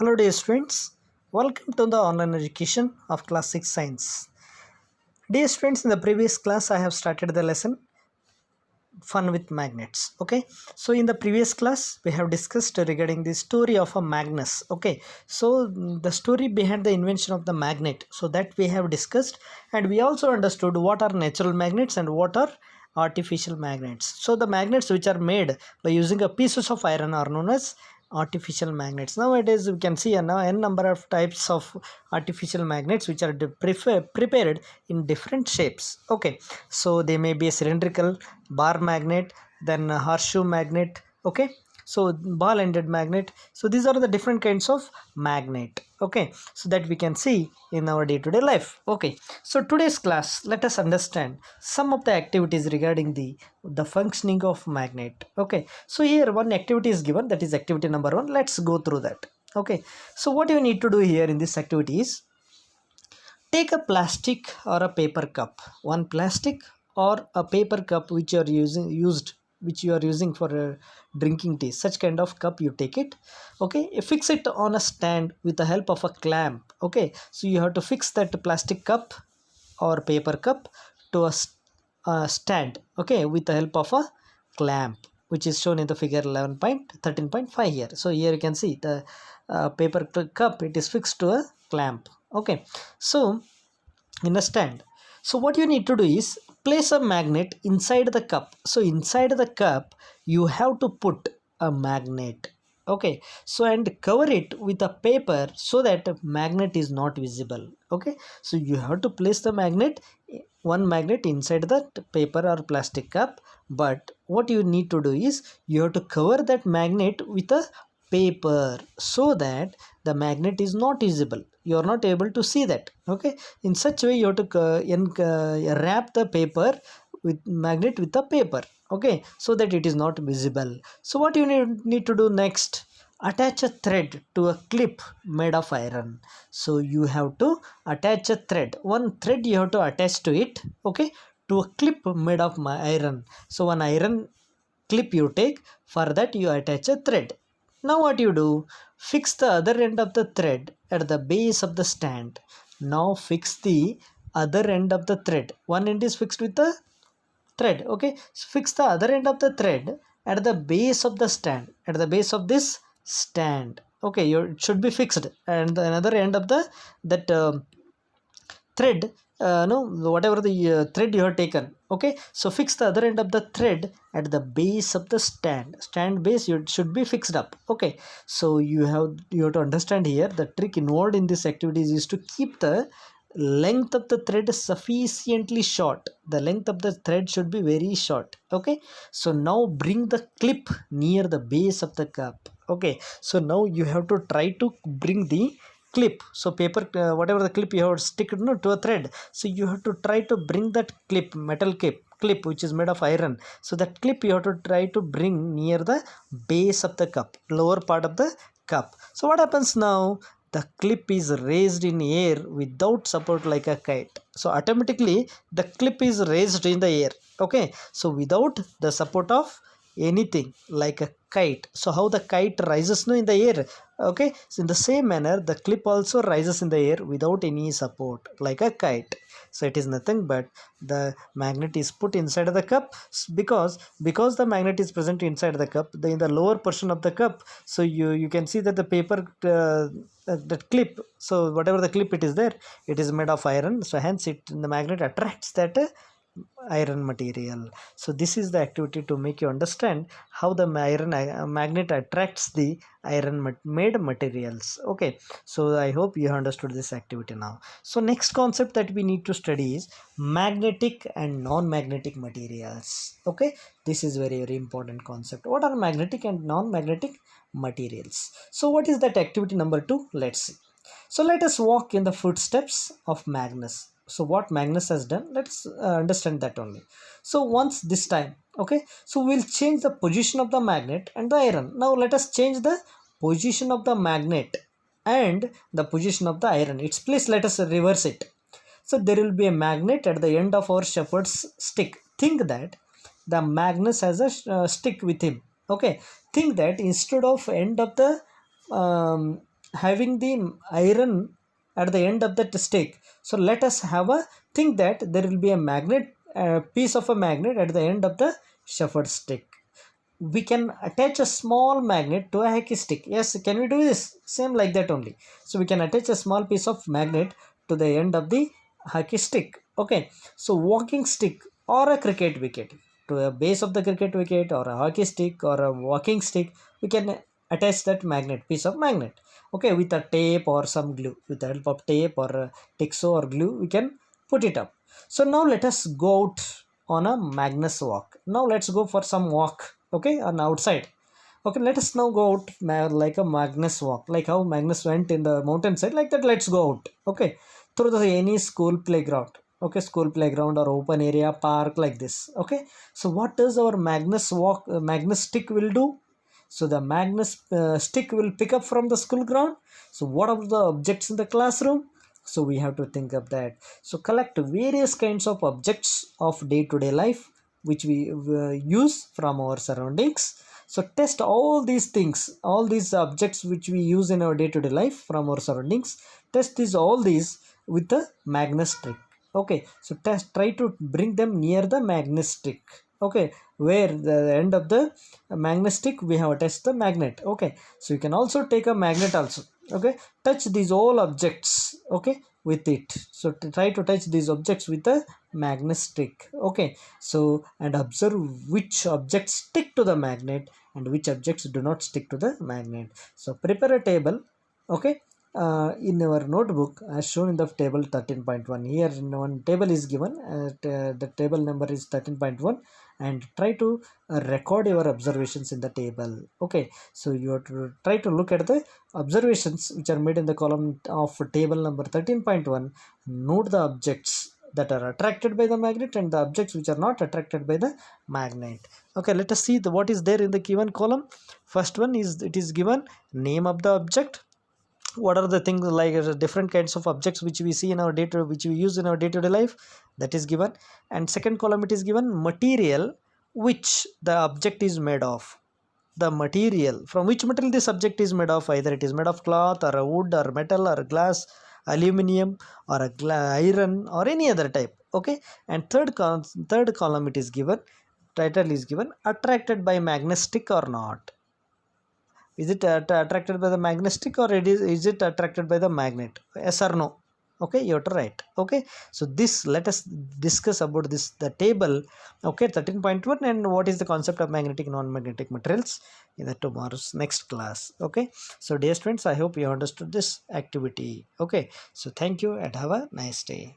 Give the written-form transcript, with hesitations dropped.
Hello dear students, welcome to the online education of class 6 science. Dear students, in the previous class I have started the lesson fun with magnets. Okay, so in the previous class we have discussed regarding the story of a Magnus. Okay, so the story behind the invention of the magnet, so that we have discussed, and we also understood what are natural magnets and what are artificial magnets. So the magnets which are made by using a pieces of iron are known as artificial magnets. Nowadays we can see a n number of types of artificial magnets which are prepared in different shapes. Okay, so they may be a cylindrical, bar magnet, then a horseshoe magnet. Okay, so ball ended magnet. So these are the different kinds of magnet. Okay, so that we can see in our day-to-day life. Okay, so today's class, let us understand some of the activities regarding the functioning of magnet. Okay, so here one activity is given, that is activity number 1. Let's go through that. Okay, so what you need to do here in this activity is take a plastic or a paper cup, one plastic or a paper cup which you are using for drinking tea. Such kind of cup you take it. Okay, you fix it on a stand with the help of a clamp. Okay, so you have to fix that plastic cup or paper cup to a stand. Okay, with the help of a clamp, which is shown in the figure 11.13.5 here. So here you can see the paper cup, it is fixed to a clamp. Okay, so in a stand, so what you need to do is place a magnet inside the cup. So inside the cup you have to put a magnet. Okay, so and cover it with a paper so that magnet is not visible. Okay, so you have to place the magnet, one magnet inside the paper or plastic cup, but what you need to do is you have to cover that magnet with a paper so that the magnet is not visible, you are not able to see that. Okay, in such way you have to wrap the paper with magnet with the paper. Okay, so that it is not visible. So what you need to do next, attach a thread to a clip made of iron. So you have to attach a thread, one thread you have to attach to it. Okay, to a clip made of iron. So one iron clip you take, for that you attach a thread. Now what you do, fix the other end of the thread at the base of the stand. Now fix the other end of the thread, one end is fixed with the thread. Okay, so fix the other end of the thread at the base of the stand, at the base of this stand. Okay, it should be fixed, and the another end of the that thread, no, whatever the thread you have taken. Okay, so fix the other end of the thread at the base of the stand base, you should be fixed up. Okay, so you have to understand here the trick involved in this activities is to keep the length of the thread sufficiently short. The length of the thread should be very short. Okay, so now bring the clip near the base of the cup. Okay, so now you have to try to bring the clip. So paper, whatever the clip you have stick it, no, to a thread. So you have to try to bring that clip, metal clip which is made of iron. So that clip you have to try to bring near the base of the cup, lower part of the cup. So what happens now, the clip is raised in air without support like a kite. So automatically the clip is raised in the air. Okay, so without the support of anything like a kite. So how the kite rises no in the air. Okay, so in the same manner the clip also rises in the air without any support like a kite. So it is nothing but the magnet is put inside of the cup, because the magnet is present inside the cup, in the lower portion of the cup. So you can see that the paper, that clip, so whatever the clip it is there, it is made of iron. So hence the magnet attracts that iron material. So this is the activity to make you understand how the magnet attracts the iron made materials. Okay, so I hope you understood this activity now. So next concept that we need to study is magnetic and non-magnetic materials. Okay, this is very important concept. What are magnetic and non-magnetic materials? So what is that activity number 2? Let's see. So let us walk in the footsteps of Magnus. So what Magnus has done, let's understand that only. So once this time, okay, so we'll change the position of the magnet and the iron. Now let us change the position of the magnet and the position of the iron. Its place, let us reverse it. So there will be a magnet at the end of our shepherd's stick. Think that the Magnus has a stick with him. Okay, think that instead of end of the having the iron at the end of that stick. So let us have a think that there will be a magnet, piece of a magnet at the end of the shuffled stick. We can attach a small magnet to a hockey stick. Yes, can we do this? Same like that only. So we can attach a small piece of magnet to the end of the hockey stick. Okay, so walking stick or a cricket wicket, to a base of the cricket wicket or a hockey stick or a walking stick, we can attach that magnet, piece of magnet. Okay, with a tape or some glue, with the help of tape or Texo or glue, we can put it up. So now let us go out on a Magnus walk. Now let's go for some walk, okay, on outside. Okay, let us now go out like a Magnus walk, like how Magnus went in the mountainside, like that. Let's go out, okay, through the any school playground. Okay, school playground or open area park, like this. Okay, so what does our Magnus walk, Magnus stick will do? So the Magnus stick will pick up from the school ground. So what are the objects in the classroom? So we have to think of that. So collect various kinds of objects of day-to-day life which we use from our surroundings. So test all these things, all these objects which we use in our day-to-day life from our surroundings. Test these all these with the Magnus stick. Okay, so try to bring them near the Magnus stick. Okay, where the end of the Magnus stick we have attached the magnet. Okay, so you can also take a magnet also. Okay, touch these all objects, okay, with it. So try to touch these objects with a magnet stick. Okay, so and observe which objects stick to the magnet and which objects do not stick to the magnet. So prepare a table, okay, in our notebook as shown in the table 13.1. Here in one table is given, the table number is 13.1, and try to record your observations in the table. Okay, so you have to try to look at the observations which are made in the column of table number 13.1. Note the objects that are attracted by the magnet and the objects which are not attracted by the magnet. Okay, let us see what is there in the given column. First one is, it is given name of the object. What are the things like different kinds of objects which we see in our data, which we use in our day-to-day life, that is given. And second column, it is given material which the object is made of. The material, from which material this object is made of, either it is made of cloth or a wood or metal or glass, aluminum or a iron or any other type. Okay, and third column, it is given, title is given, attracted by magnetic or not. Is it attracted by the magnetic, or is it attracted by the magnet? Yes or no? Okay, you have to write. Okay, so this, let us discuss about this, the table, okay, 13.1, and what is the concept of magnetic non-magnetic materials in the tomorrow's next class. Okay, so dear students, I hope you understood this activity. Okay, so thank you and have a nice day.